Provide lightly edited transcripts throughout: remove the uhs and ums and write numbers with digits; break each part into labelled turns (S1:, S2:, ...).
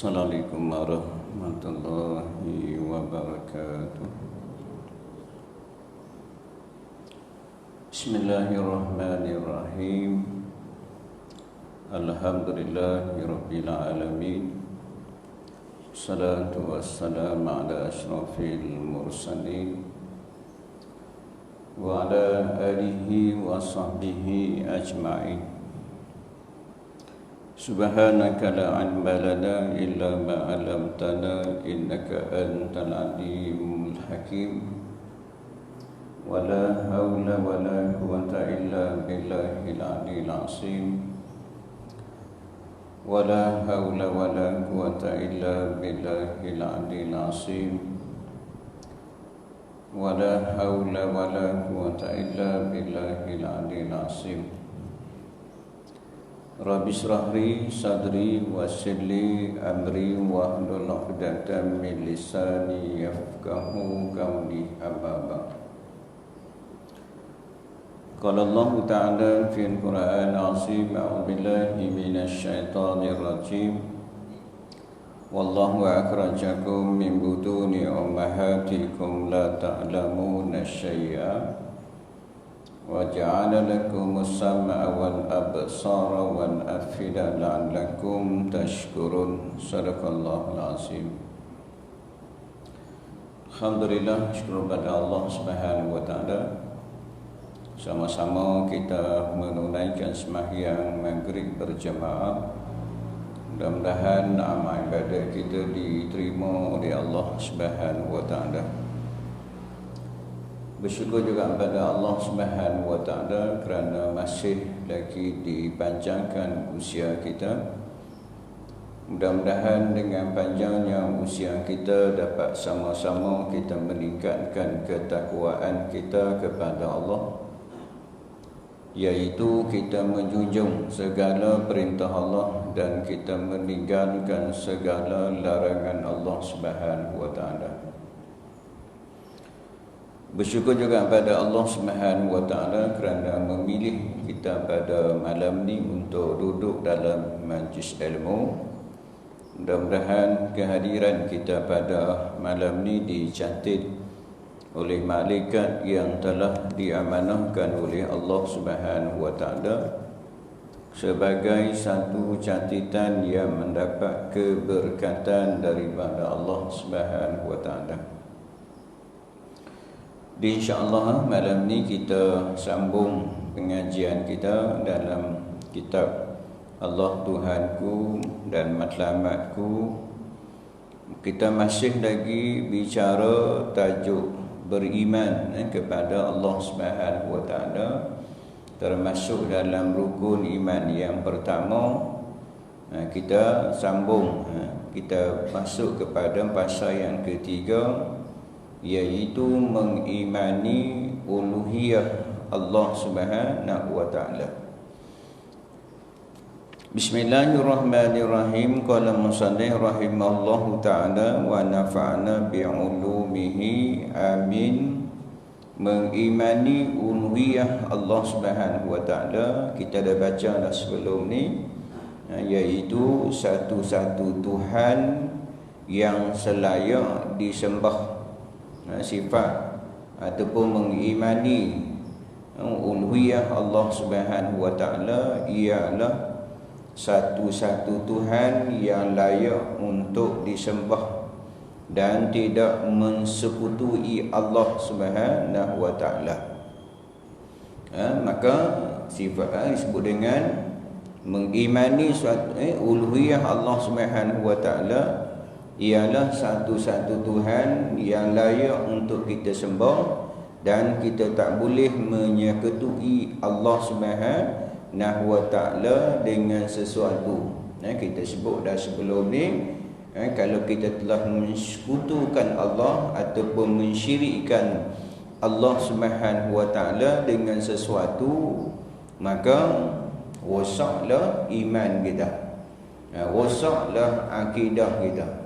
S1: Assalamualaikum warahmatullahi wabarakatuh. Bismillahirrahmanirrahim. Alhamdulillahirabbil alamin. Salatu wassalamu ala asyrafil mursalin wa ala alihi wa sahbihi ajma'in. Subhanaka la ilma lana illa ma 'allamtana innaka antal alimul hakim. Wala haula wala quwwata illa billahil aliyil azim. Wala haula wala quwwata illa billahil aliyil azim. Wala haula wala quwwata illa billahil aliyil azim. Rabbi shrah li sadri wa yassir li amri wahlul 'uqdatam min lisani yafqahu qawli. Amma ba'd. Qala Allah Ta'ala fil Qur'an al-'azim, a'udzu billahi minasy syaithanir rajim. Wallahu akhrajakum min butuni ummahatikum la ta'lamuna syai'a wa ja'ala lakumus sam'a wal absara wal afida la'allakum tashkurun. Sadaqallahul azim. Alhamdulillah, syukur kepada Allah Subhanahu wa taala. Sama-sama kita menunaikan sembahyang maghrib berjamaah. Mudah-mudahan amal ibadat kita diterima oleh Allah Subhanahu wa taala. Bersyukur juga kepada Allah Subhanahu wa taala kerana masih lagi dipanjangkan usia kita. Mudah-mudahan dengan panjangnya usia kita dapat sama-sama kita meningkatkan ketakwaan kita kepada Allah, iaitu kita menjunjung segala perintah Allah dan kita meninggalkan segala larangan Allah Subhanahu wa taala. Bersyukur juga kepada Allah Subhanahu wa taala kerana memilih kita pada malam ni untuk duduk dalam majlis ilmu. Mudah-mudahan kehadiran kita pada malam ni dicatat oleh malaikat yang telah diamanahkan oleh Allah Subhanahu wa taala sebagai satu catatan yang mendapat keberkatan daripada Allah Subhanahu wa taala. InsyaAllah malam ni kita sambung pengajian kita dalam kitab Allah Tuhanku dan Matlamatku. Kita masih lagi bicara tajuk beriman kepada Allah Subhanahu wa taala, termasuk dalam rukun iman yang pertama. Kita sambung, kita masuk kepada fasa yang ketiga, iaitu mengimani uluhiyah Allah Subhanahu wa taala. Bismillahirrahmanirrahim. Qala musannif rahimallahu taala wa nafa'na bi'ulumihi, amin. Mengimani uluhiyah Allah Subhanahu wa taala, kita dah baca dah sebelum ni, iaitu satu-satu Tuhan yang selayak disembah. Sifat ataupun mengimani uluhiyah Allah Subhanahu wa taala ialah satu-satu Tuhan yang layak untuk disembah dan tidak mensekutui Allah Subhanahu wa taala. Maka sifat disebut dengan mengimani suatu uluhiyah Allah Subhanahu wa taala ialah satu-satu Tuhan yang layak untuk kita sembah dan kita tak boleh menyekutui Allah Subhanahu wa taala dengan sesuatu. Kita sebut dah sebelum ni, kalau kita telah mensekutukan Allah ataupun mensyirikkan Allah Subhanahu wa taala dengan sesuatu, maka rosaklah iman kita, rosaklah akidah kita.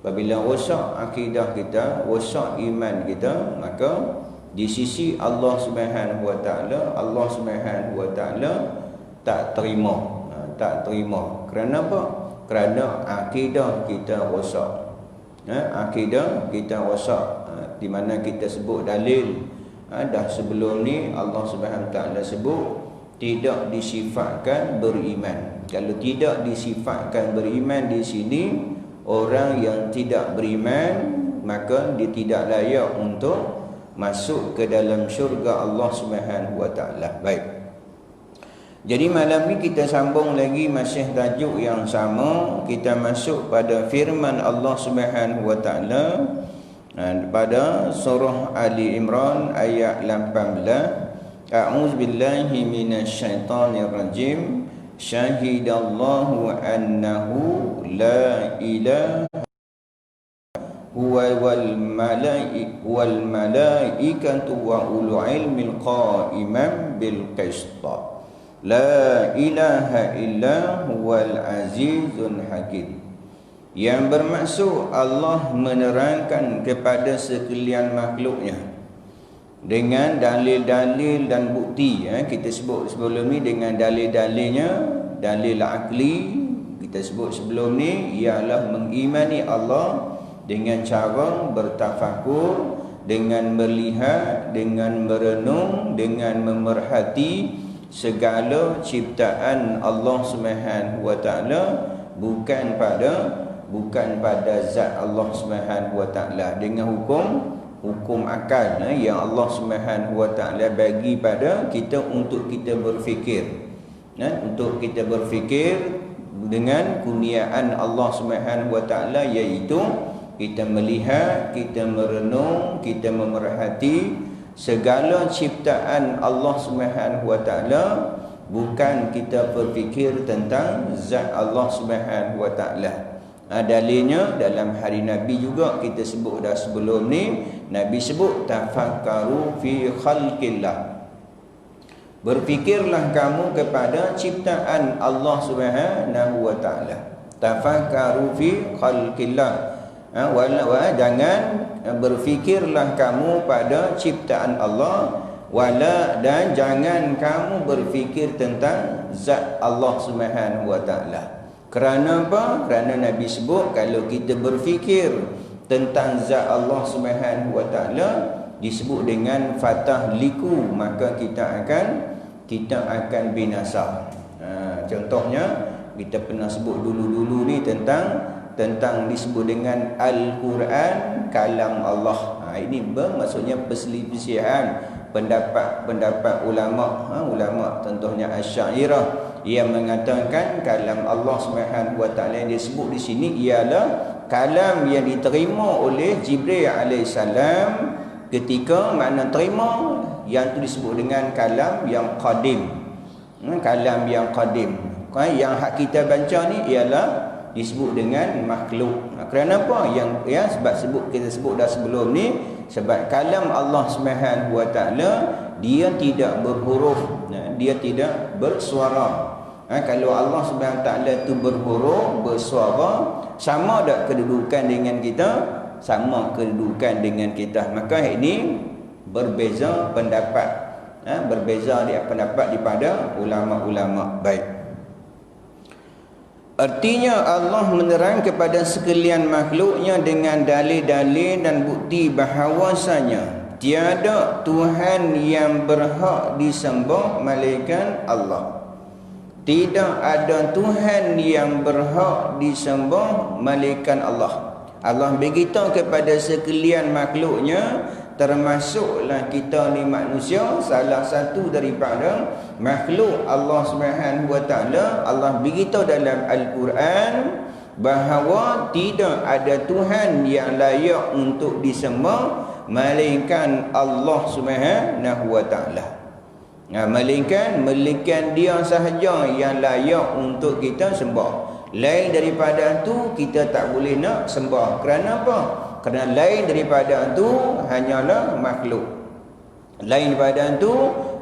S1: Apabila rosak akidah kita, rosak iman kita, maka di sisi Allah Subhanahu wa taala, Allah Subhanahu wa taala tak terima. Tak terima. Kerana apa? kerana akidah kita rosak. Akidah kita rosak. Di mana kita sebut dalil, dah sebelum ni Allah Subhanahu Taala sebut tidak disifatkan beriman. Kalau tidak disifatkan beriman di sini, orang yang tidak beriman maka dia tidak layak untuk masuk ke dalam syurga Allah Subhanahu Wa Taala. Baik. Jadi malam ni kita sambung lagi masih tajuk yang sama. Kita masuk pada firman Allah Subhanahu Wa Taala pada surah Ali Imran ayat 18. A'udzu billahi minasyaitonir rajim. Syahidallahu annahu la ilaha huwa wal malaikatu wa ulul ilmi qa'iman bil qist. La ilaha illa huwal azizun hakim. Yang bermaksud Allah menerangkan kepada sekalian makhluknya dengan dalil-dalil dan bukti. Kita sebut sebelum ni dengan dalil-dalilnya, dalil akli. Kita sebut sebelum ni ialah mengimani Allah dengan cara bertafakur, dengan melihat, dengan merenung, dengan memerhati segala ciptaan Allah Subhanahu Wa Taala, bukan pada zat Allah Subhanahu Wa Taala, dengan hukum akal yang Allah Subhanahu Wa Taala bagi pada kita untuk kita berfikir, untuk kita berfikir dengan kurniaan Allah Subhanahu Wa Taala, iaitu kita melihat, kita merenung, kita memerhati segala ciptaan Allah Subhanahu Wa Taala, bukan kita berfikir tentang zat Allah Subhanahu Wa Taala. Dalilnya dalam hari Nabi juga kita sebut dah sebelum ni, Nabi sebut tafakkaru fi khalqillah. Berfikirlah kamu kepada ciptaan Allah Subhanahu Wa Taala. Tafakkaru fi khalqillah. Jangan berfikirlah kamu pada ciptaan Allah, dan jangan kamu berfikir tentang zat Allah Subhanahu Wa Taala. Kerana apa? Kerana Nabi sebut kalau kita berfikir tentang zat Allah Subhanahu Wa Taala disebut dengan fatah liku, maka kita akan binasa. Contohnya kita pernah sebut dulu-dulu ni tentang disebut dengan Al-Quran kalam Allah. Ini maksudnya perselisihan pendapat ulama, contohnya Asy'ariyah yang mengatakan kalam Allah Subhanahu Wa Taala yang disebut di sini ialah kalam yang diterima oleh Jibril alaihissalam ketika makna terima, yang tu disebut dengan kalam yang qadim. Kalam yang qadim. Yang hak kita baca ni ialah disebut dengan makhluk. Kerana apa? Sebab kita sebut dah sebelum ni, sebab kalam Allah Subhanahu Wa Taala dia tidak berhuruf, dia tidak bersuara. Kalau Allah Subhanahu Wa Taala tu berhuruf, bersuara, sama tak kedudukan dengan kita? Sama kedudukan dengan kita. Maka ini berbeza pendapat, berbeza dia pendapat daripada ulama-ulama. Baik. Artinya Allah menerang kepada sekalian makhluknya dengan dalil-dalil dan bukti bahawasanya tiada Tuhan yang berhak disembah melainkan Allah. Tidak ada Tuhan yang berhak disembah melainkan Allah. Allah beritahu kepada sekalian makhluknya, termasuklah kita ni manusia, salah satu daripada makhluk Allah Subhanahu Wa Taala. Allah beritahu dalam Al-Quran bahawa tidak ada Tuhan yang layak untuk disembah melainkan Allah Subhanahu Wa Taala. Melainkan dia sahaja yang layak untuk kita sembah. Lain daripada itu kita tak boleh nak sembah. Kerana apa? Kerana lain daripada itu hanyalah makhluk. Lain daripada itu,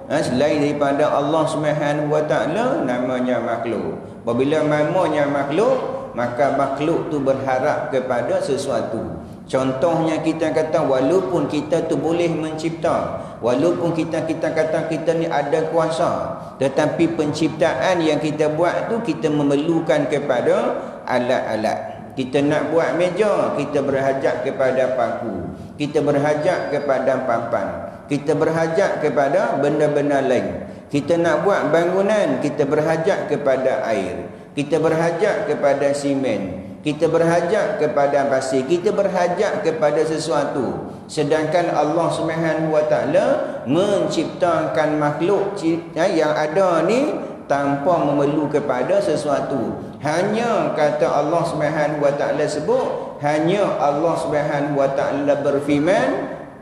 S1: selain daripada Allah Subhanahu Wa Taala, namanya makhluk. Apabila namanya makhluk, maka makhluk tu berharap kepada sesuatu. Contohnya kita kata walaupun kita tu boleh mencipta, walaupun kita kata kita ni ada kuasa, tetapi penciptaan yang kita buat tu kita memerlukan kepada alat-alat. Kita nak buat meja, kita berhajat kepada paku. Kita berhajat kepada papan. Kita berhajat kepada benda-benda lain. Kita nak buat bangunan, kita berhajat kepada air. Kita berhajat kepada simen. Kita berhajat kepada pasir. Kita berhajat kepada sesuatu. Sedangkan Allah Subhanahu Wa Taala menciptakan makhluk yang ada ni tanpa memerlu kepada sesuatu. Hanya kata Allah Subhanahu Wa Taala sebut, hanya Allah Subhanahu Wa Taala berfirman,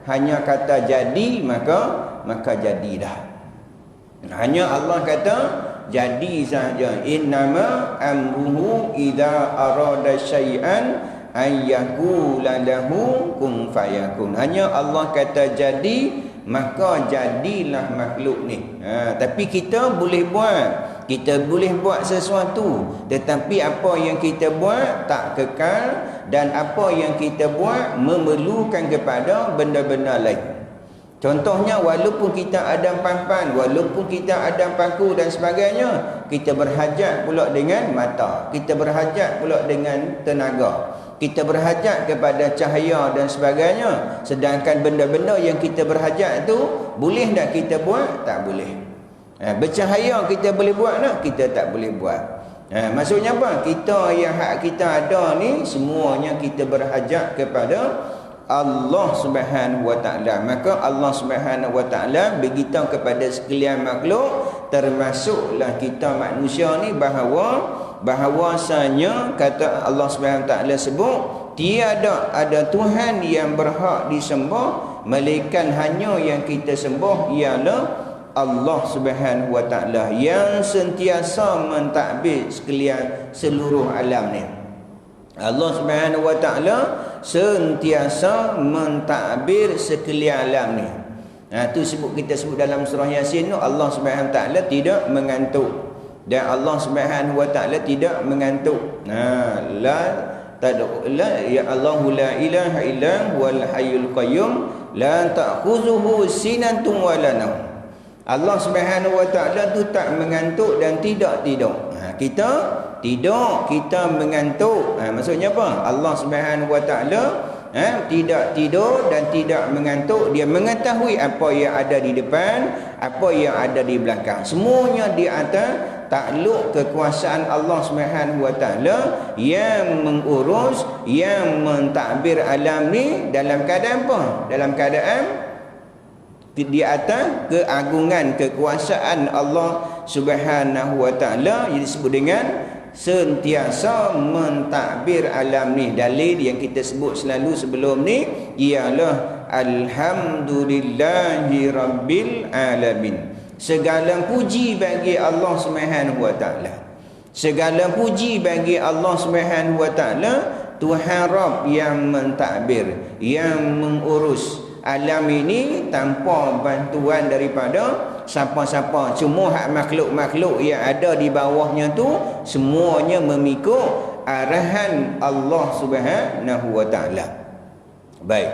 S1: hanya kata jadi, maka jadilah. Hanya Allah kata jadi saja. Innama amruhu idza arada syai'an ayyakula lahu kun fayakun. Hanya Allah kata jadi, maka jadilah makhluk ni. Tapi kita boleh buat. Kita boleh buat sesuatu, tetapi apa yang kita buat tak kekal, dan apa yang kita buat memerlukan kepada benda-benda lain. Contohnya, walaupun kita ada papan, walaupun kita ada paku dan sebagainya, kita berhajat pula dengan mata, kita berhajat pula dengan tenaga, kita berhajat kepada cahaya dan sebagainya. Sedangkan benda-benda yang kita berhajat tu, boleh tak kita buat? Tak boleh. Bercahaya kita boleh buat tak? Kita tak boleh buat. Maksudnya apa? Kita yang hak kita ada ni, semuanya kita berhajat kepada Allah Subhanahu Wa Taala. Maka Allah Subhanahu Wa Taala beritahu kepada sekalian makhluk, termasuklah kita manusia ni, bahawasanya kata Allah Subhanahu Wa Taala sebut, tiada ada Tuhan yang berhak disembah melainkan hanya yang kita sembah ialah Allah Subhanahu Wa Taala yang sentiasa mentadbir sekalian seluruh alam ni. Allah Subhanahu Wa Taala sentiasa mentadbir sekalian alam ni. Tu kita sebut dalam surah Yasin tu, Allah Subhanahu Wa Taala tidak mengantuk, dan Allah Subhanahu Wa Taala tidak mengantuk. Ya Allahu la ilaha illa huwal hayyul qayyum la ta'khuzuhu sinatun wa la naum. Allah Subhanahu Wa Taala tu tak mengantuk dan tidak tidur. Kita tidur, kita mengantuk. Maksudnya apa? Allah Subhanahu Wa Taala tidak tidur dan tidak mengantuk. Dia mengetahui apa yang ada di depan, apa yang ada di belakang. Semuanya di atas takluk kekuasaan Allah Subhanahu Wa Taala yang mengurus, yang mentadbir alam ni dalam keadaan apa? Dalam keadaan di atas keagungan kekuasaan Allah Subhanahu Wa Taala, yang disebut dengan sentiasa mentadbir alam ni. Dalil yang kita sebut selalu sebelum ni ialah alhamdulillahi rabbil alamin. Segala puji bagi Allah Subhanahu Wa Taala. Segala puji bagi Allah Subhanahu Wa Taala, Tuhan Rabb yang mentadbir, yang mengurus alam ini tanpa bantuan daripada siapa-siapa. Cuma hak makhluk-makhluk yang ada di bawahnya tu semuanya memikul arahan Allah Subhanahu Wa Taala. Baik.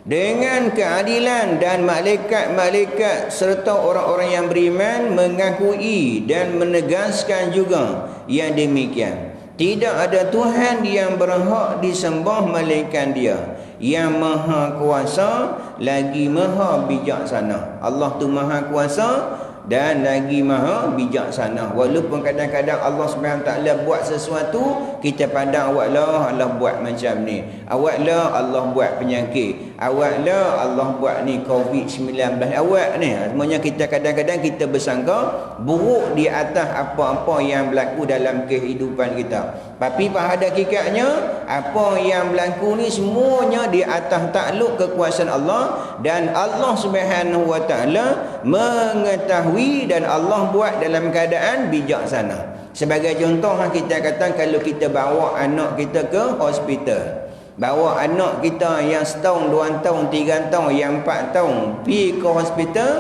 S1: Dengan keadilan dan malaikat-malaikat serta orang-orang yang beriman mengakui dan menegaskan juga yang demikian. Tidak ada Tuhan yang berhak disembah melainkan Dia, yang maha kuasa lagi maha bijaksana. Allah tu maha kuasa dan lagi maha bijaksana. Walaupun kadang-kadang Allah Subhanahu Taala buat sesuatu, kita pandang awaklah Allah buat macam ni, awaklah Allah buat penyakit, awaklah Allah buat ni COVID-19, awak ni. Semuanya kita kadang-kadang kita bersangka buruk di atas apa-apa yang berlaku dalam kehidupan kita. Tapi pada hakikatnya apa yang berlaku ni semuanya di atas takluk kekuasaan Allah, dan Allah Subhanahu Wa Taala mengetahui dan Allah buat dalam keadaan bijaksana. Sebagai contoh, kita kata kalau kita bawa anak kita ke hospital, bawa anak kita yang setahun, 2 tahun, 3 tahun, yang 4 tahun pergi ke hospital,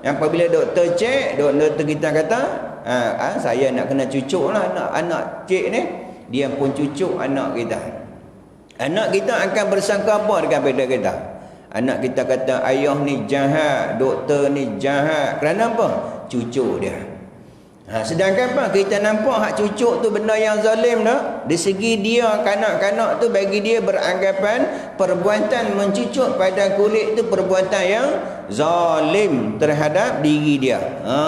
S1: apabila doktor cek, doktor kita kata saya nak kena cucuk lah anak cik ni, dia pun cucuk anak kita. Anak kita akan bersangka apa dekat kita? Anak kita kata ayah ni jahat, doktor ni jahat. Kerana apa? Cucuk dia. Sedangkan apa? Kita nampak hak cucuk tu benda yang zalim dah. Di segi dia kanak-kanak tu bagi dia beranggapan perbuatan mencucuk pada kulit tu perbuatan yang zalim terhadap diri dia.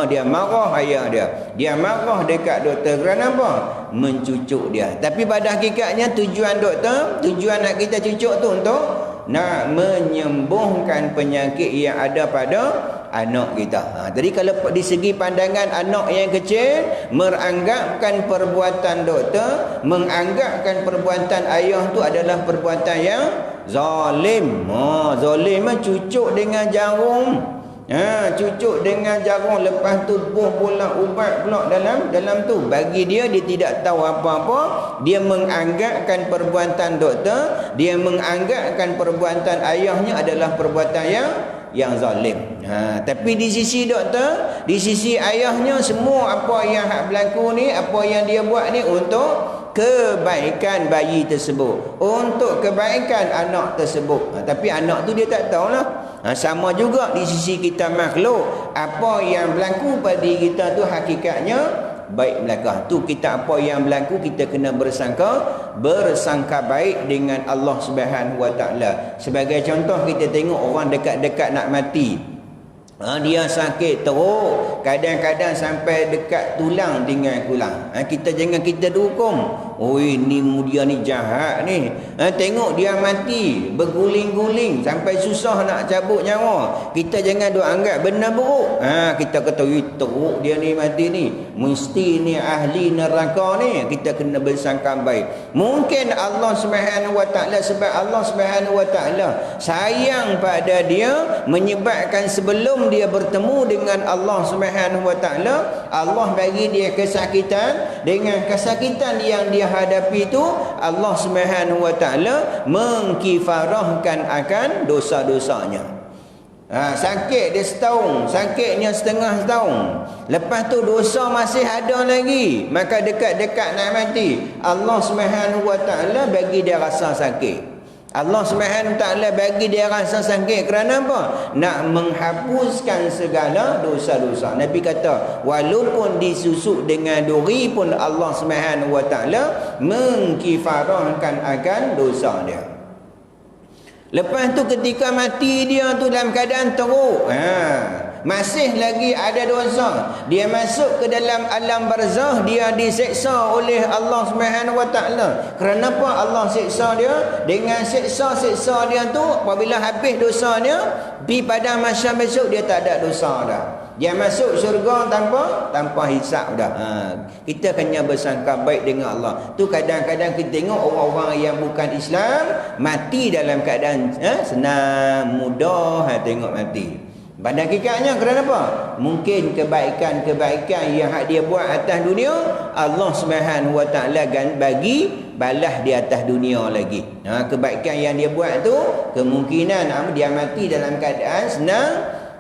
S1: Dia marah ayah dia. Dia marah dekat doktor kerana apa? Mencucuk dia. Tapi pada hakikatnya tujuan doktor, tujuan nak kita cucuk tu untuk nak menyembuhkan penyakit yang ada pada anak kita. Jadi kalau di segi pandangan anak yang kecil meranggapkan perbuatan doktor, menganggapkan perbuatan ayah tu adalah perbuatan yang zalim. Zalim cucuk dengan jarum. Cucuk dengan jarum, lepas tu buh pula ubat pula dalam tu. Bagi dia tidak tahu apa-apa. Dia menganggapkan perbuatan doktor, dia menganggapkan perbuatan ayahnya adalah perbuatan yang zalim. Tapi di sisi doktor, di sisi ayahnya, semua apa yang hak berlaku ni, apa yang dia buat ni untuk kebaikan bayi tersebut, untuk kebaikan anak tersebut. Tapi anak tu dia tak tahulah. Sama juga di sisi kita makhluk, apa yang berlaku pada diri kita tu hakikatnya baik belaka. Tu kita apa yang berlaku kita kena bersangka baik dengan Allah Subhanahu Wa Taala. Sebagai contoh, kita tengok orang dekat-dekat nak mati. Dia sakit teruk, kadang-kadang sampai dekat tulang tinggal kulang. Kita jangan kita dukung, oi ni dia ni jahat ni. Tengok dia mati berguling-guling sampai susah nak cabut nyawa. Kita jangan duk anggap benda buruk. Kita kata teruk dia ni mati ni, mesti ni ahli neraka ni. Kita kena bersangka baik. Mungkin Allah Subhanahu Wa Taala, sebab Allah Subhanahu Wa Taala sayang pada dia, menyebabkan sebelum dia bertemu dengan Allah Subhanahu Wa Taala, Allah bagi dia kesakitan. Dengan kesakitan yang dia hadapi itu, Allah Subhanahu Wa Taala mengkifarahkan akan dosa-dosanya. Sakit dia setahun, sakitnya setengah tahun, lepas tu dosa masih ada lagi, maka dekat-dekat nak mati, Allah Subhanahu Wa Taala bagi dia rasa sakit. Allah Subhanahu Taala bagi dia rasa sakit kerana apa? Nak menghapuskan segala dosa-dosa. Nabi kata, walaupun disusuk dengan duri pun Allah Subhanahu Wa Taala mengkifarahkan akan dosa dia. Lepas tu ketika mati dia tu dalam keadaan teruk, masih lagi ada dosa, dia masuk ke dalam alam barzah, dia diseksa oleh Allah Subhanahu Wa Taala. Kerana apa Allah seksa dia? Dengan seksa dia tu, apabila habis dosanya, di pada masa besok dia tak ada dosa dah. Dia masuk syurga tanpa hisap dah. Kita kena bersangka baik dengan Allah. Tu kadang-kadang kita tengok orang-orang yang bukan Islam mati dalam keadaan senang, mudah tengok mati. Pada hakikatnya kerana apa? Mungkin kebaikan-kebaikan yang dia buat atas dunia, Allah Subhanahu Wa Taala bagi balas di atas dunia lagi. Kebaikan yang dia buat tu, kemungkinan dia mati dalam keadaan senang.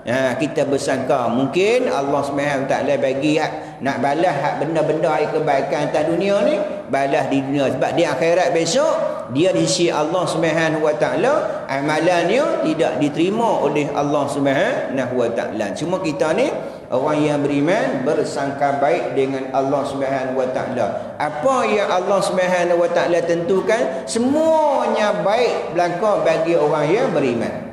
S1: Kita bersangka mungkin Allah Subhanahu Taala bagi nak balas hak benda-benda kebaikan atas dunia ni, balas di dunia. Sebab di akhirat besok, dia di sisi Allah Subhanahu Wa Taala amalannya tidak diterima oleh Allah Subhanahu Wa Taala. Cuma kita ni orang yang beriman bersangka baik dengan Allah Subhanahu Wa Taala. Apa yang Allah Subhanahu Wa Taala tentukan, semuanya baik belaka bagi orang yang beriman.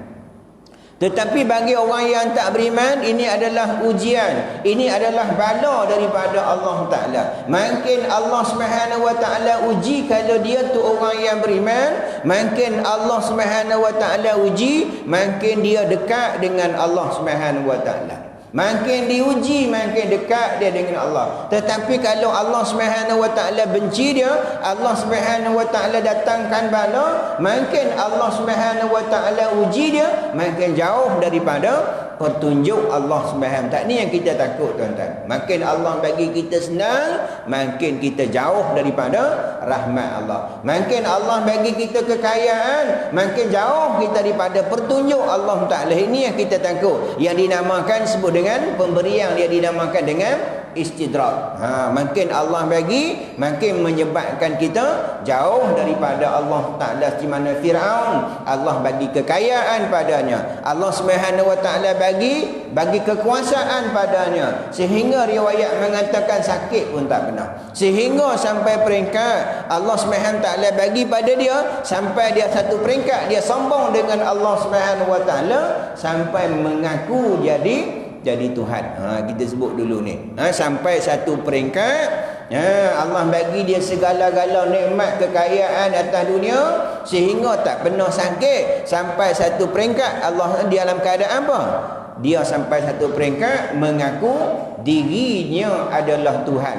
S1: Tetapi bagi orang yang tak beriman, ini adalah ujian, ini adalah bala daripada Allah Ta'ala. Mungkin Allah Subhanahu Wa Ta'ala uji kalau dia tu orang yang beriman. Mungkin Allah Subhanahu Wa Ta'ala uji, mungkin dia dekat dengan Allah Subhanahu Wa Ta'ala. Makin diuji, makin dekat dia dengan Allah. Tetapi kalau Allah Subhanahu Wa Taala benci dia, Allah Subhanahu Wa Taala datangkan bala, makin Allah Subhanahu Wa Taala uji dia, makin jauh daripada petunjuk Allah Subhanahu Wa Taala. Ni yang kita takut, tuan-tuan. Makin Allah bagi kita senang, makin kita jauh daripada rahmat Allah. Makin Allah bagi kita kekayaan, makin jauh kita daripada petunjuk Allah Taala. Ini yang kita takut, yang dinamakan sebut dengan pemberian, dia dinamakan dengan istidrak. Makin Allah bagi, makin menyebabkan kita jauh daripada Allah Ta'ala. Di mana Firaun, Allah bagi kekayaan padanya, Allah Subhanahu Wa Ta'ala bagi kekuasaan padanya, sehingga riwayat mengatakan sakit pun tak pernah. Sehingga sampai peringkat Allah Subhanahu Wa Ta'ala bagi pada dia, sampai dia satu peringkat dia sombong dengan Allah Subhanahu Wa Ta'ala, sampai mengaku jadi Tuhan. Kita sebut dulu ni. Sampai satu peringkat, Allah bagi dia segala-gala nikmat kekayaan atas dunia, sehingga tak pernah sakit. Sampai satu peringkat Allah dia dalam keadaan apa? Dia sampai satu peringkat mengaku dirinya adalah Tuhan.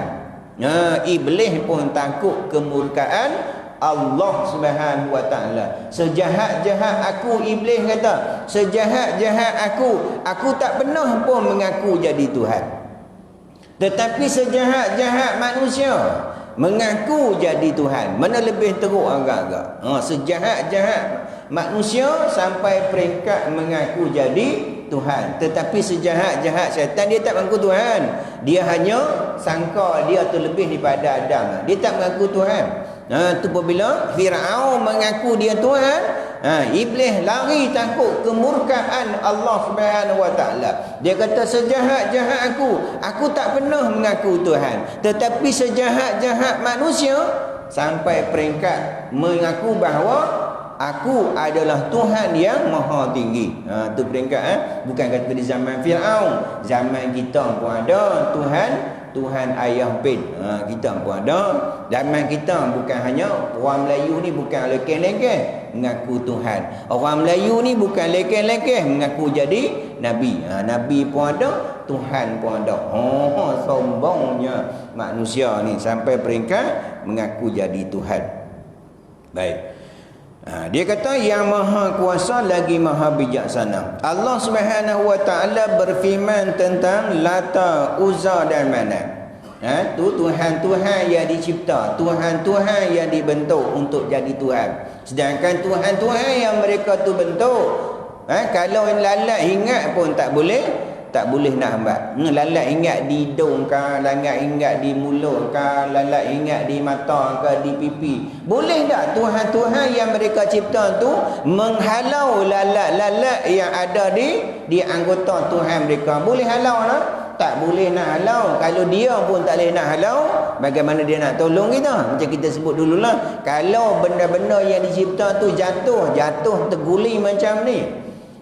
S1: Iblis pun takut kemurkaan Allah Subhanahu Wa Ta'ala. Sejahat-jahat aku, Iblis kata, sejahat-jahat aku tak pernah pun mengaku jadi Tuhan. Tetapi sejahat-jahat manusia mengaku jadi Tuhan. Mana lebih teruk agak-agak? Sejahat-jahat manusia sampai peringkat mengaku jadi Tuhan. Tetapi sejahat-jahat syaitan, dia tak mengaku Tuhan. Dia hanya sangka dia tu lebih daripada Adam. Dia tak mengaku Tuhan. Tu apabila Firaun mengaku dia Tuhan, Iblis lari takut kemurkaan Allah Subhanahu Wa Ta'ala. Dia kata sejahat-jahat aku tak pernah mengaku Tuhan. Tetapi sejahat-jahat manusia sampai peringkat mengaku bahawa aku adalah Tuhan yang maha tinggi. Tu peringkat. Bukan kata di zaman Firaun, zaman kita pun ada Tuhan ayah pin. Kita pun ada. Zaman kita bukan hanya orang Melayu ni bukan lekeh-lekeh mengaku Tuhan. Orang Melayu ni bukan lekeh-lekeh mengaku jadi Nabi. Nabi pun ada, Tuhan pun ada. Sombongnya manusia ni sampai peringkat mengaku jadi Tuhan. Baik. Dia kata yang maha kuasa lagi maha bijaksana. Allah Subhanahu Wa Ta'ala berfirman tentang Lata, Uzza dan Manat. Tu Tuhan-Tuhan yang dicipta, Tuhan-Tuhan yang dibentuk untuk jadi Tuhan. Sedangkan Tuhan-Tuhan yang mereka tu bentuk, kalau lalat ingat pun tak boleh nak hambat. Lalat ingat di hidung ke, lalat ingat di mulut ke, lalat ingat di mata ke, di pipi. Boleh tak Tuhan-Tuhan yang mereka cipta tu menghalau lalat-lalat yang ada di anggota Tuhan mereka? Boleh halau tak? Tak boleh nak halau. Kalau dia pun tak boleh nak halau, bagaimana dia nak tolong kita? Macam kita sebut dululah, kalau benda-benda yang dicipta tu jatuh terguling macam ni,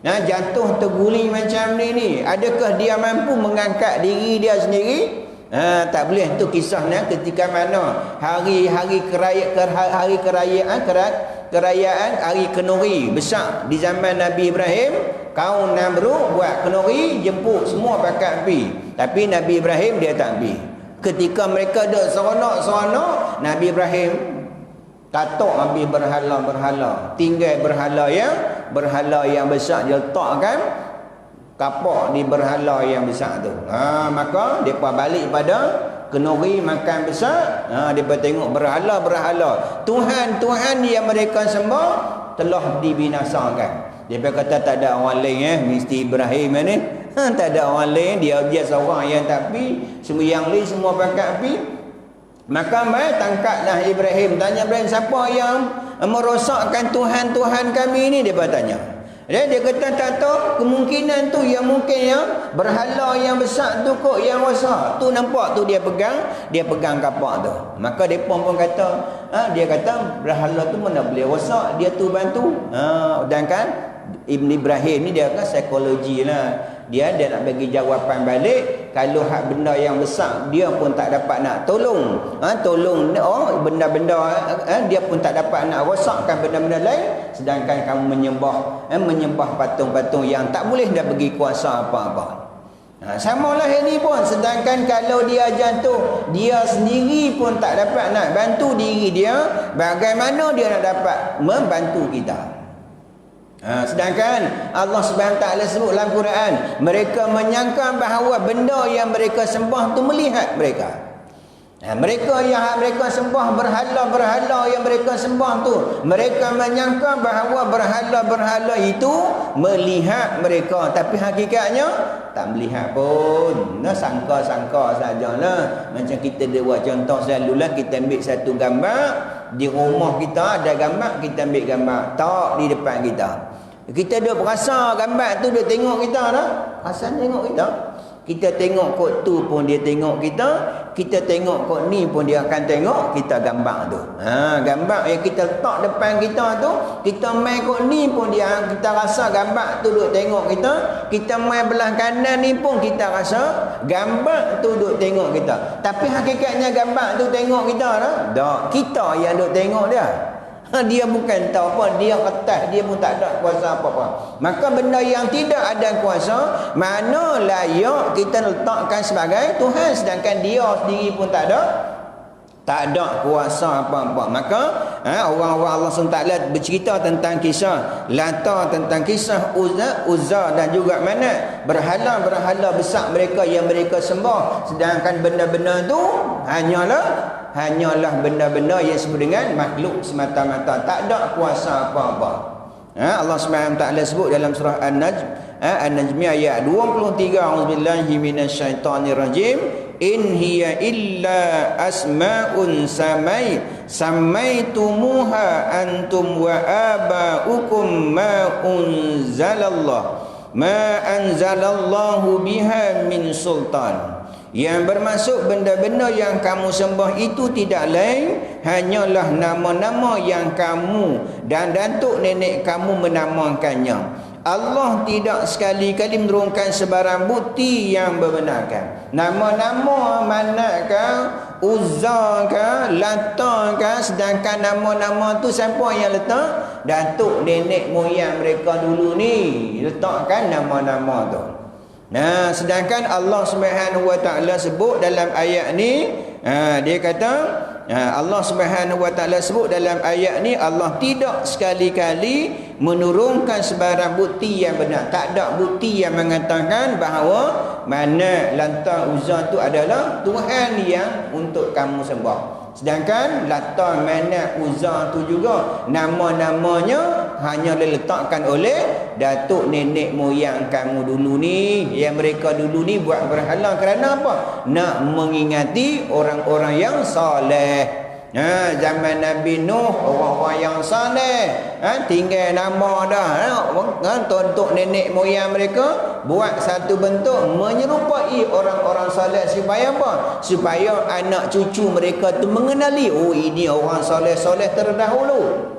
S1: jatuh terguling macam ni, adakah dia mampu mengangkat diri dia sendiri? Tak boleh. Tu kisahnya ketika mana hari-hari kerayaan hari kenuri besar di zaman Nabi Ibrahim. Kaum Namrud buat kenuri, jemput semua pakai api. Tapi Nabi Ibrahim dia tak pergi. Ketika mereka duduk seronok-seronok, Nabi Ibrahim tatok ambil berhala-berhala. Tinggal berhala yang besar, dia letakkan kapak di berhala yang besar tu. Maka mereka balik pada kenuri makan besar. Mereka tengok berhala-berhala, Tuhan-Tuhan yang mereka sembah telah dibinasakan. Dia kata tak ada orang lain mesti Ibrahim ni. Tak ada orang lain, dia seorang yang tak pi, semua yang lain semua pakai api. Maka mai tangkaplah Ibrahim. Tanya Ibrahim, siapa yang merosakkan Tuhan-Tuhan kami ni? Dia bertanya. Dia kata tak tahu, kemungkinan tu yang mungkin yang berhala yang besar tu kot yang rosak. Tu nampak tu dia pegang kapak tu. Maka depa pun kata, dia kata berhala tu mana boleh rosak, dia tu bantu. Dan kan Ibn Ibrahim ni dia kan psikologi lah. Dia nak bagi jawapan balik. Kalau hak benda yang besar dia pun tak dapat nak tolong. Benda-benda dia pun tak dapat nak rosakkan benda-benda lain. Sedangkan kamu menyembah patung-patung yang tak boleh dah bagi kuasa apa-apa. Samalah ini pun. Sedangkan kalau dia jatuh, dia sendiri pun tak dapat nak bantu diri dia, bagaimana dia nak dapat membantu kita? Sedangkan Allah Subhanahu Taala sebut dalam Quran, mereka menyangka bahawa benda yang mereka sembah tu melihat mereka. Mereka yang mereka sembah berhala-berhala yang mereka sembah tu, mereka menyangka bahawa berhala-berhala itu melihat mereka, tapi hakikatnya tak melihat pun. Nah, sangka-sangka sajalah. Macam kita dia buat contoh selalulah, kita ambil satu gambar di rumah kita, ada gambar, kita ambil gambar tak di depan kita. Kita duk rasa gambar tu dia tengok kita dah. Asal tengok kita. Kita tengok kot tu pun dia tengok kita. Kita tengok kot ni pun dia akan tengok kita gambar tu. Gambar yang kita letak depan kita tu, kita main kot ni pun dia, kita rasa gambar tu duk tengok kita. Kita main belah kanan ni pun kita rasa gambar tu duk tengok kita. Tapi hakikatnya gambar tu tengok kita dah. Tak, kita yang duk tengok dia. Dia bukan tahu apa, dia kertas, dia pun tak ada kuasa apa-apa. Maka benda yang tidak ada kuasa, mana layak kita letakkan sebagai Tuhan, sedangkan dia sendiri pun tak ada kuasa apa-apa. Maka orang-orang Allah SWT bercerita tentang kisah Lata, tentang kisah Uzza dan juga Manat, berhala-berhala besar mereka yang mereka sembah, sedangkan benda-benda tu hanyalah benda-benda yang disebut dengan makhluk semata-mata, tak ada kuasa apa-apa. Allah SWT sebut dalam surah An-Najm ayat 23, auzubillahi minasyaitonirrajim, in hiya illa asma'un samaitumuha antum wa aba'ukum ma anzalallahu biha min sultan. Yang bermaksud benda-benda yang kamu sembah itu tidak lain hanyalah nama-nama yang kamu dan datuk nenek kamu menamakannya. Allah tidak sekali-kali menurunkan sebarang bukti yang membenarkan. Nama-nama Manat Uzza Lata sedangkan nama-nama tu siapa yang letak? Datuk nenek moyang mereka dulu ni letakkan nama-nama tu. Nah, sedangkan Allah Subhanahu Wa Taala sebut dalam ayat ni, dia kata Allah Subhanahu Wa Taala sebut dalam ayat ni, Allah tidak sekali-kali menurunkan sebarang bukti yang benar. Tak ada bukti yang mengatakan bahawa Manat, Lata, Uzza tu adalah Tuhan yang untuk kamu sembah. Sedangkan Lata, Manat, Uzza tu juga nama-namanya hanya diletakkan oleh datuk nenek moyang kamu dulu ni, yang mereka dulu ni buat berhala kerana apa? Nak mengingati orang-orang yang soleh. Zaman Nabi Nuh, orang-orang yang soleh, tinggal nama dah. Untuk nenek moyang mereka buat satu bentuk menyerupai orang-orang soleh, supaya apa? Supaya anak cucu mereka tu mengenali, oh ini orang soleh-soleh terdahulu.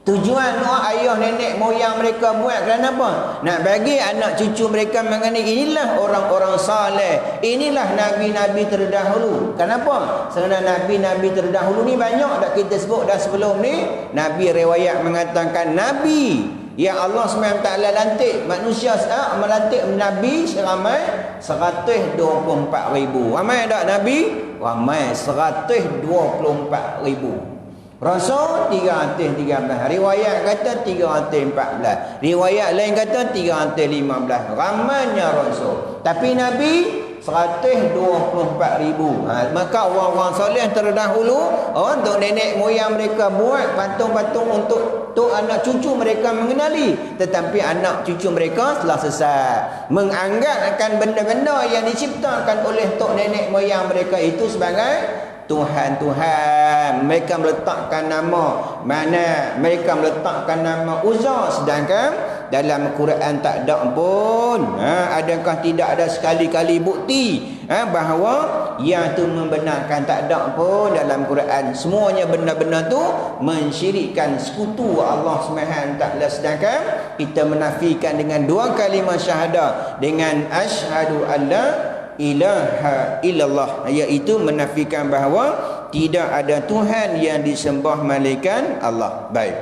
S1: Tujuan ayah nenek moyang mereka buat kerana apa? Nak bagi anak cucu mereka mengenai inilah orang-orang saleh, inilah nabi-nabi terdahulu. Kenapa? Kerana nabi-nabi terdahulu ni banyak dah kita sebut dah sebelum ni. Nabi riwayat mengatakan nabi yang Allah SWT lantik manusia melantik nabi seramai 124,000. Ramai tak nabi? Ramai 124,000. Rasul 313. Riwayat kata 314. Riwayat lain kata 315. Ramainya Rasul. Tapi Nabi 124,000. Maka orang-orang soleh terdahulu, untuk nenek moyang mereka buat patung-patung untuk anak cucu mereka mengenali. Tetapi anak cucu mereka telah sesat, menganggap akan benda-benda yang diciptakan oleh tok nenek moyang mereka itu sebagai Tuhan-Tuhan. Mereka meletakkan nama Manat, mereka meletakkan nama Uzza, sedangkan dalam Quran tak ada pun. Adakah tidak ada sekali-kali bukti bahawa yang tu membenarkan? Tak ada pun dalam Quran. Semuanya benda-benda tu mensyirikkan sekutu Allah SWT. Sedangkan kita menafikan dengan dua kalimah syahadah, dengan asyhadu alla ilaha illallah, iaitu menafikan bahawa tidak ada Tuhan yang disembah malaikat Allah. Baik.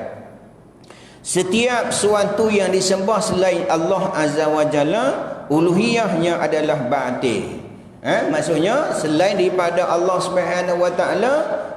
S1: Setiap sesuatu yang disembah selain Allah Azza wa Jalla, uluhiyahnya adalah batil. Maksudnya selain daripada Allah Subhanahu wa Taala,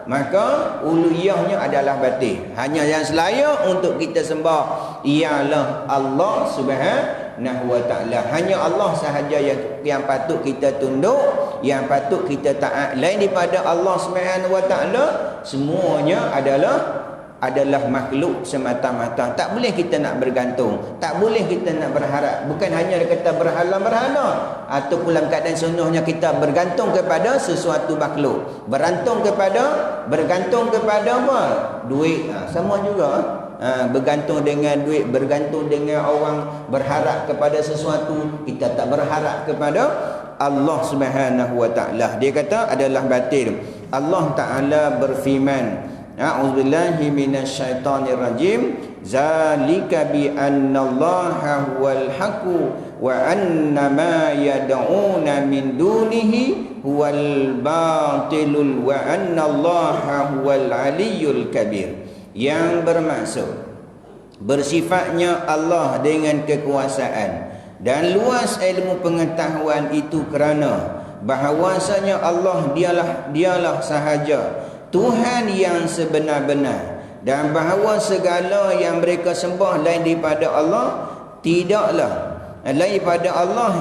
S1: maka uluhiyahnya adalah batil. Hanya yang selayak untuk kita sembah ialah Allah Subhanahu wa Taala. Hanya Allah sahaja yang patut kita tunduk, yang patut kita taat lain daripada Allah Subhanahu Wa Taala, semuanya adalah makhluk semata-mata. Tak boleh kita nak bergantung, tak boleh kita nak berharap. Bukan hanya kata berhala-berhala, ataupun dalam keadaan sepenuhnya kita bergantung kepada sesuatu makhluk, bergantung kepada apa? Duit. Sama juga. Bergantung dengan duit, bergantung dengan orang, berharap kepada sesuatu, kita tak berharap kepada Allah Subhanahu Wa Taala. Dia kata adalah batil. Allah Taala berfirman, a'udzubillahi minasyaitonir rajim, zalika bi annallaha huwal haqqu wa anna ma yad'una min dunihi huwal batilul wa annallaha huwal aliyyul kabir. Yang bermaksud bersifatnya Allah dengan kekuasaan dan luas ilmu pengetahuan itu kerana bahawasanya Allah dialah sahaja Tuhan yang sebenar-benar, dan bahawa segala yang mereka sembah lain daripada Allah tidaklah lain daripada Allah,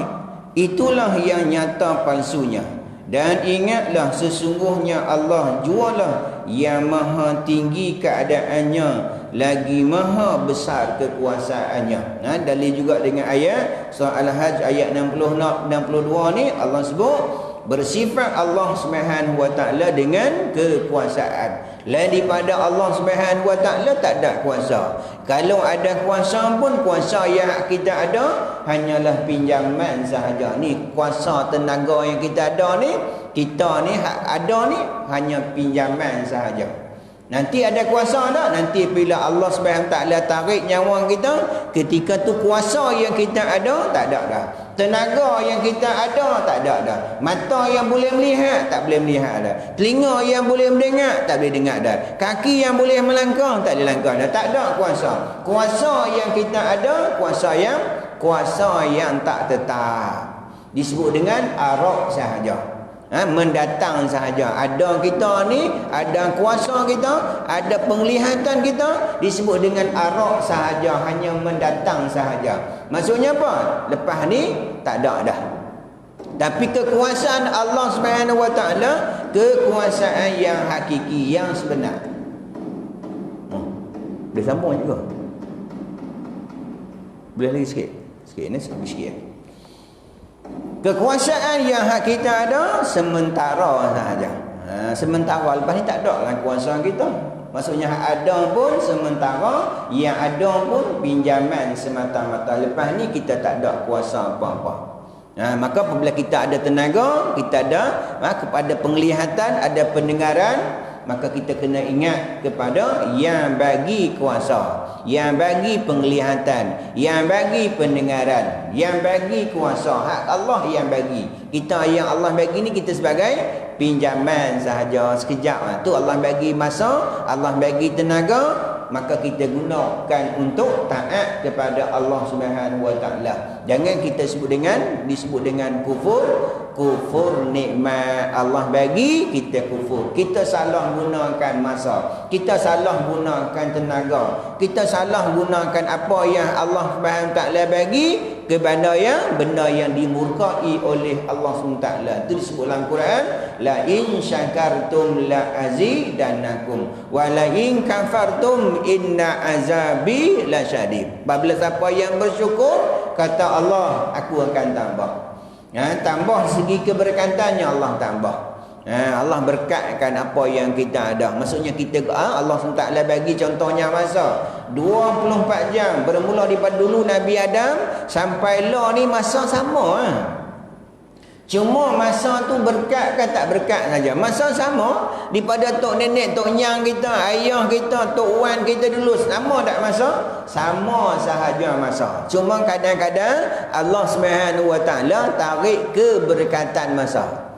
S1: itulah yang nyata palsunya. Dan ingatlah sesungguhnya Allah jualah yang maha tinggi keadaannya, lagi maha besar kekuasaannya. Dalil juga dengan ayat surah Al-Hajj ayat 62 ni Allah sebut bersifat Allah Subhanahu Wa Taala dengan kekuasaan. Lain daripada Allah Subhanahu Wa Taala tak ada kuasa. Kalau ada kuasa pun, kuasa yang kita ada hanyalah pinjaman sahaja. Ni kuasa tenaga yang kita ada ni, kita ni ada ni hanya pinjaman sahaja. Nanti ada kuasa tak? Nanti bila Allah Subhanahu Wa Taala tarik nyawa kita, ketika tu kuasa yang kita ada tak ada dah. Tenaga yang kita ada tak ada dah. Mata yang boleh melihat tak boleh melihat dah. Telinga yang boleh mendengar tak boleh dengar dah. Kaki yang boleh melangkah tak boleh langkah dah. Tak ada kuasa. Kuasa yang kita ada, kuasa yang tak tetap. Disebut dengan arak sahaja. Mendatang sahaja. Ada kita ni, ada kuasa kita, ada penglihatan kita, disebut dengan arak sahaja, hanya mendatang sahaja. Maksudnya apa? Lepas ni tak ada dah. Tapi kekuasaan Allah Subhanahu Wa Taala, kekuasaan yang hakiki, yang sebenar. Boleh sambung juga. Boleh lagi sikit. Sikit ni, sikit. Kekuasaan yang hak kita ada sementara sahaja. Sementara, lepas ni tak ada lah kuasa kita. Maksudnya hak ada pun sementara, yang ada pun pinjaman semata-mata. Lepas ni kita tak ada kuasa apa-apa. Maka apabila kita ada tenaga, kita ada kepada penglihatan, ada pendengaran, maka kita kena ingat kepada yang bagi kuasa, yang bagi penglihatan, yang bagi pendengaran, yang bagi kuasa. Hak Allah yang bagi. Kita yang Allah bagi ni kita sebagai pinjaman sahaja sekejap. Tu Allah bagi masa, Allah bagi tenaga, maka kita gunakan untuk taat kepada Allah Subhanahu Wa Taala. Jangan kita disebut dengan kufur nikmat Allah bagi, kita kufur. Kita salah gunakan masa, kita salah gunakan tenaga, kita salah gunakan apa yang Allah Subhanahu Taala bagi kepada benda yang dimurkai oleh Allah SWT. Itu disebut dalam Quran, la in syakartum la azidannakum wa la in kafartum inna azabi lasyadid. Apabila siapa yang bersyukur, kata Allah, aku akan tambah. Tambah segi keberkatannya Allah tambah. Allah berkatkan apa yang kita ada. Maksudnya kita Allah SWT bagi contohnya masa 24 jam bermula daripada dulu Nabi Adam sampai lah ni masa sama. Cuma masa tu berkat ke tak berkat saja. Masa sama daripada tok nenek, tok nyang kita, ayah kita, tok wan kita dulu, sama tak masa? Sama sahaja masa. Cuma kadang-kadang Allah Subhanahu Wa Taala tarik keberkatan masa.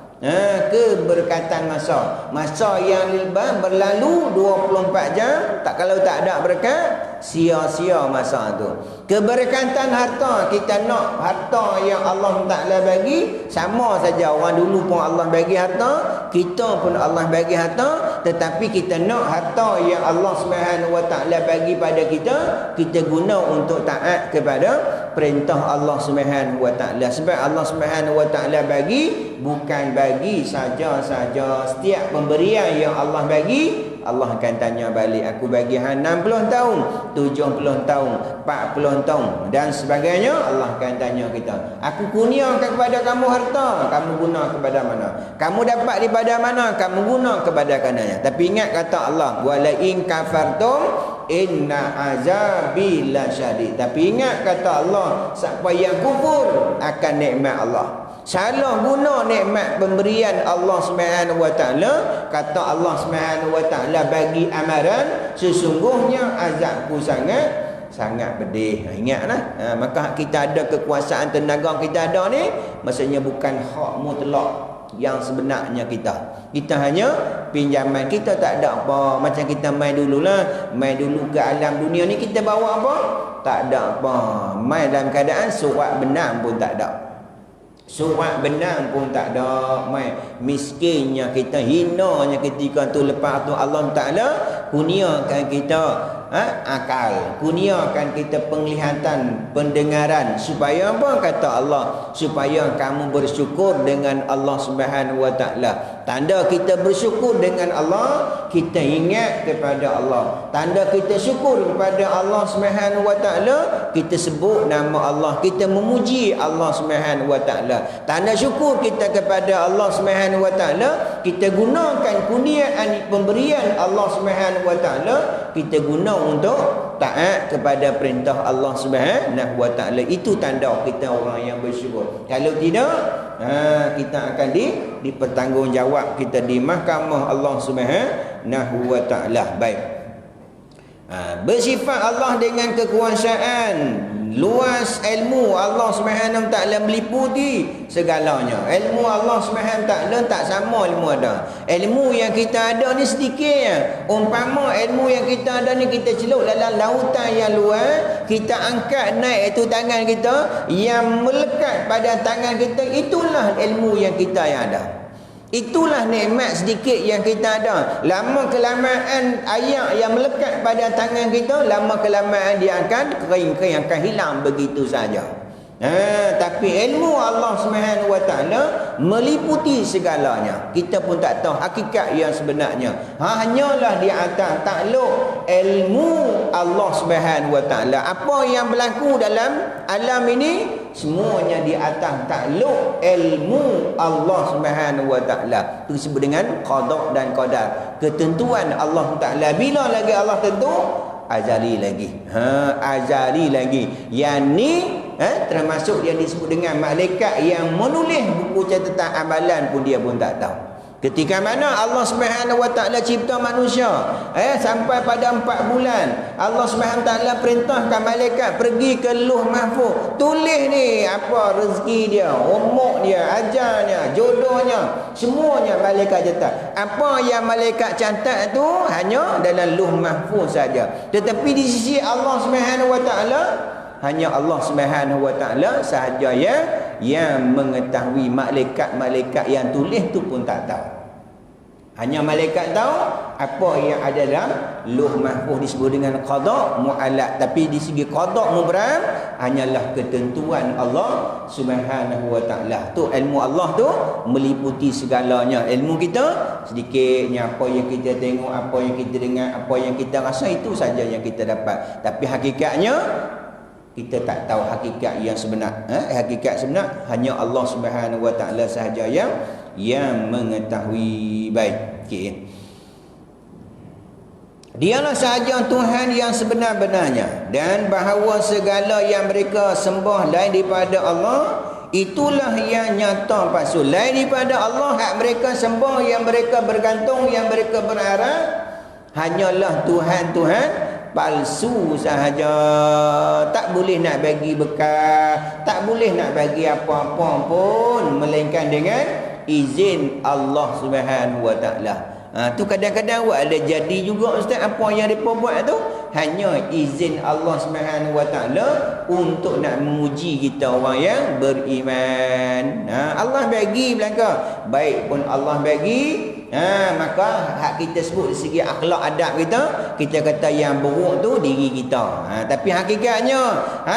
S1: Keberkatan masa. Masa yang berlalu 24 jam, kalau tak ada berkat, sia-sia masa tu. Keberkatan harta, kita nak harta yang Allah Ta'ala bagi, sama saja. Orang dulu pun Allah bagi harta, kita pun Allah bagi harta, tetapi kita nak harta yang Allah Subhanahu Wa Taala bagi pada kita, kita guna untuk taat kepada perintah Allah Subhanahu Wa Taala. Sebab Allah Subhanahu Wa Taala bagi bukan bagi saja-saja. Setiap pemberian yang Allah bagi, Allah akan tanya balik. Aku bagi hang 60 tahun, 70 tahun, 40 tahun dan sebagainya. Allah akan tanya kita, aku kurniakan kepada kamu harta, kamu guna kepada mana? Kamu dapat daripada mana? Kamu guna kepada kananya. Tapi ingat kata Allah, wala in kafartum inna azabi lasyadid. Tapi ingat kata Allah, siapa yang kufur akan nikmat Allah, salah guna nikmat pemberian Allah Subhanahu Wa Taala, kata Allah Subhanahu Wa Taala bagi amaran, sesungguhnya azabku sangat pedih. Ingatlah, maka kita ada kekuasaan tenaga kita ada ni, maksudnya bukan hak mutlak yang sebenarnya kita hanya pinjaman. Kita tak ada apa, macam kita main dululah, main dulu ke alam dunia ni, kita bawa apa? Tak ada apa. Main dalam keadaan surat benang pun tak ada, surat benang pun tak ada. Mai miskinnya kita, hinanya ketika tu. Lepas tu Allah Taala kurniakan kita akal, kurniakan kita penglihatan, pendengaran. Supaya apa? Kata Allah, supaya kamu bersyukur dengan Allah Subhanahu Wa Taala. Tanda kita bersyukur dengan Allah, kita ingat kepada Allah. Tanda kita syukur kepada Allah Subhanahu Wa Taala, kita sebut nama Allah, kita memuji Allah Subhanahu Wa Taala. Tanda syukur kita kepada Allah Subhanahu Wa Taala, kita gunakan kurniaan pemberian Allah Subhanahu Wa Taala, kita guna untuk taat kepada perintah Allah Subhanahu Wa Taala. Itu tanda kita orang yang bersyukur. Kalau tidak, kita akan dipertanggungjawab kita di mahkamah Allah Subhanahu Wa Taala. Baik. Bersifat Allah dengan kekuasaan, luas ilmu Allah Subhanahu Taala meliputi segalanya. Ilmu Allah Subhanahu Taala tak sama ilmu ada. Ilmu yang kita ada ni sedikit ya. Umpama ilmu yang kita ada ni kita celup dalam lautan yang luas, kita angkat naik itu tangan kita, yang melekat pada tangan kita, itulah ilmu yang kita yang ada. Itulah nikmat sedikit yang kita ada. Lama kelamaan ayat yang melekat pada tangan kita, lama kelamaan dia akan kering, akan hilang begitu saja. Tapi ilmu Allah Subhanahu Wa Taala meliputi segalanya. Kita pun tak tahu hakikat yang sebenarnya. Hanyalah di atas takluk ilmu Allah Subhanahu Wa Taala. Apa yang berlaku dalam alam ini, semuanya di atas takluk ilmu Allah Subhanahu Wa Taala. Itu disebut dengan qada dan qadar. Ketentuan Allah Taala. Bila lagi Allah tentu? Azali lagi. Azali lagi. Yang ni termasuk yang disebut dengan malaikat yang menulis buku catatan amalan pun dia pun tak tahu. Ketika mana Allah Subhanahu Wa Taala cipta manusia, sampai pada 4 bulan, Allah Subhanahu Wa Taala perintahkan malaikat pergi ke Lauh Mahfuz, tulis ni apa rezeki dia, umur dia, ajalnya, jodohnya, semuanya malaikat catat. Apa yang malaikat catat tu hanya dalam Lauh Mahfuz saja. Tetapi di sisi Allah Subhanahu Wa Taala, hanya Allah Subhanahu Wa Taala sahaja yang mengetahui. Malaikat-malaikat yang tulis tu pun tak tahu. Hanya malaikat tahu apa yang ada dalam Lauh Mahfuz, disebut dengan qada mu'allaq. Tapi di segi qada mubram hanyalah ketentuan Allah Subhanahu Wa Taala. Tu ilmu Allah tu meliputi segalanya. Ilmu kita sedikitnya, apa yang kita tengok, apa yang kita dengar, apa yang kita rasa, itu saja yang kita dapat. Tapi hakikatnya kita tak tahu hakikat yang sebenar. Hakikat sebenar hanya Allah Subhanahu Wa Taala sahaja yang mengetahui. Baik. Okey. Dialah sahaja Tuhan yang sebenar-benarnya, dan bahawa segala yang mereka sembah lain daripada Allah, itulah yang nyata palsu. Lain daripada Allah hak mereka sembah, yang mereka bergantung, yang mereka berharap, hanyalah Tuhan-Tuhan palsu sahaja. Tak boleh nak bagi bekas, tak boleh nak bagi apa-apa pun melainkan dengan izin Allah Subhanahu Wa Taala. Tu kadang-kadang ada jadi juga ustaz, apa yang mereka buat tu hanya izin Allah Subhanahu Wa Taala untuk nak menguji kita orang yang beriman. Allah bagi belaka, baik pun Allah bagi, Maka hak kita sebut dari segi akhlak adab kita kata yang buruk tu diri kita. Tapi hakikatnya,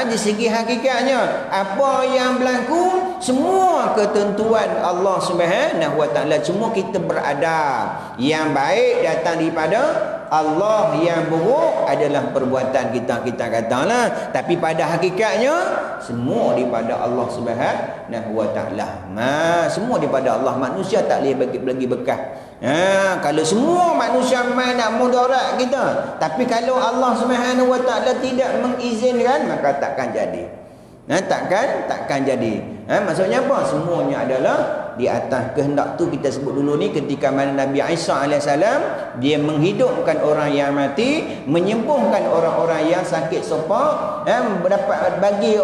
S1: di segi hakikatnya, apa yang berlaku, semua ketentuan Allah Subhanahu Wa Taala, semua kita beradab. Yang baik datang daripada Allah, yang buruk adalah perbuatan kita katalah. Tapi pada hakikatnya semua daripada Allah Subhanahu Wa Taala. Semua daripada Allah. Manusia tak boleh bagi bekas. Kalau semua manusia main nak mudarat kita, tapi kalau Allah Subhanahu Wa Taala tidak mengizinkan, maka takkan jadi. Takkan jadi. Maksudnya apa? Semuanya adalah di atas kehendak tu. Kita sebut dulu ni ketika mana Nabi Isa AS, dia menghidupkan orang yang mati, menyembuhkan orang-orang yang sakit sopak, dapat bagi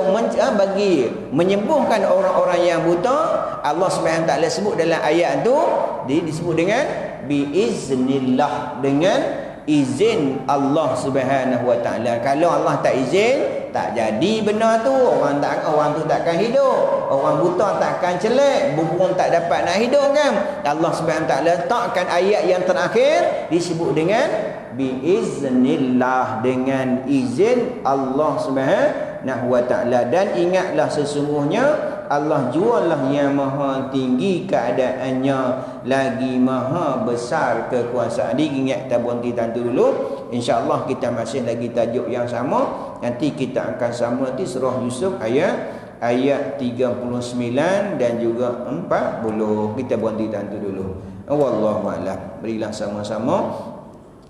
S1: menyembuhkan orang-orang yang buta. Allah Subhanahu Taala sebut dalam ayat tu, disebut dengan biiznillah, dengan izin Allah Subhanahu Wa Taala. Kalau Allah tak izin, tak jadi benda tu. Orang tu takkan hidup. Orang buta takkan celak. Burung tak dapat nak hidup kan. Allah Subhanahu Taala letakkan ayat yang terakhir disebut dengan biiznillah, dengan izin Allah Subhanahu Wa Taala. Dan ingatlah sesungguhnya Allah jualah yang maha tinggi keadaannya, lagi maha besar kekuasaan. Ingat tabung kita dulu. InsyaAllah kita masih lagi tajuk yang sama. Nanti kita akan sama nanti surah Yusuf ayat 39 dan juga 40. Kita berhenti tantu dulu. Wallahu a'lam. Berilah sama-sama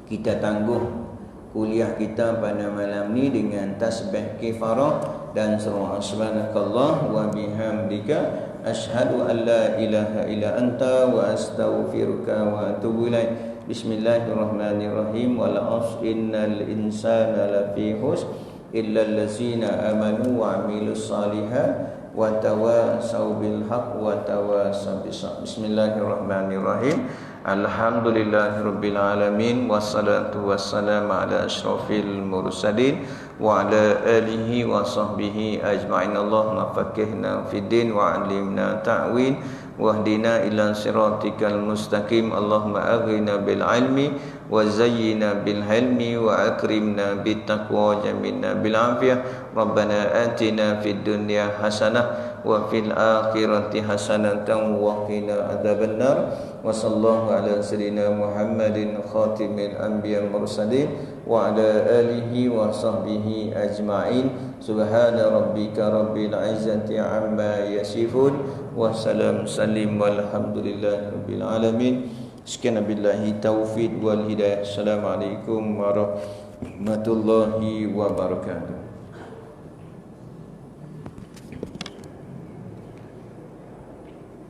S1: kita tangguh kuliah kita pada malam ni dengan tasbih kifarah dan surah subhanakallah wa bihamdika asyhadu an la ilaha illa anta wa astaghfiruka wa atubu ilaik. Bismillahirrahmanirrahim. Wal 'asri innal insana lafi khusr illa allazina amanu wa 'amilus shalihat wa tawasaw bil haqq wa tawasaw bis sabr. Bismillahirrahmanirrahim. Alhamdulillahirabbil alamin wassalatu wassalamu ala asyrafil mursalin wa ala alihi wa sahbihi ajma'in. Allahumma faqihna fid din wa 'allimna ta'wil wahdina ila siratikal mustaqim. Allahumma aghina bil ilmi wa zayyina bil hilmi wa akrimna bit taqwa jamilna bil afiyah. Rabbana atina fid dunya hasanah wa fil akhirati hasanatan wa qina adzabannar. Wa sallallahu ala sayyidina Muhammadin khatimil anbiya mursalin wa ala alihi wa sahbihi ajma'in. Subhana rabbika rabbil izzati amma yasifun wa salam salim walhamdulillahi rabbil alamin. Sekian billahi taufiq wal hidayah. Assalamualaikum warahmatullahi wabarakatuh.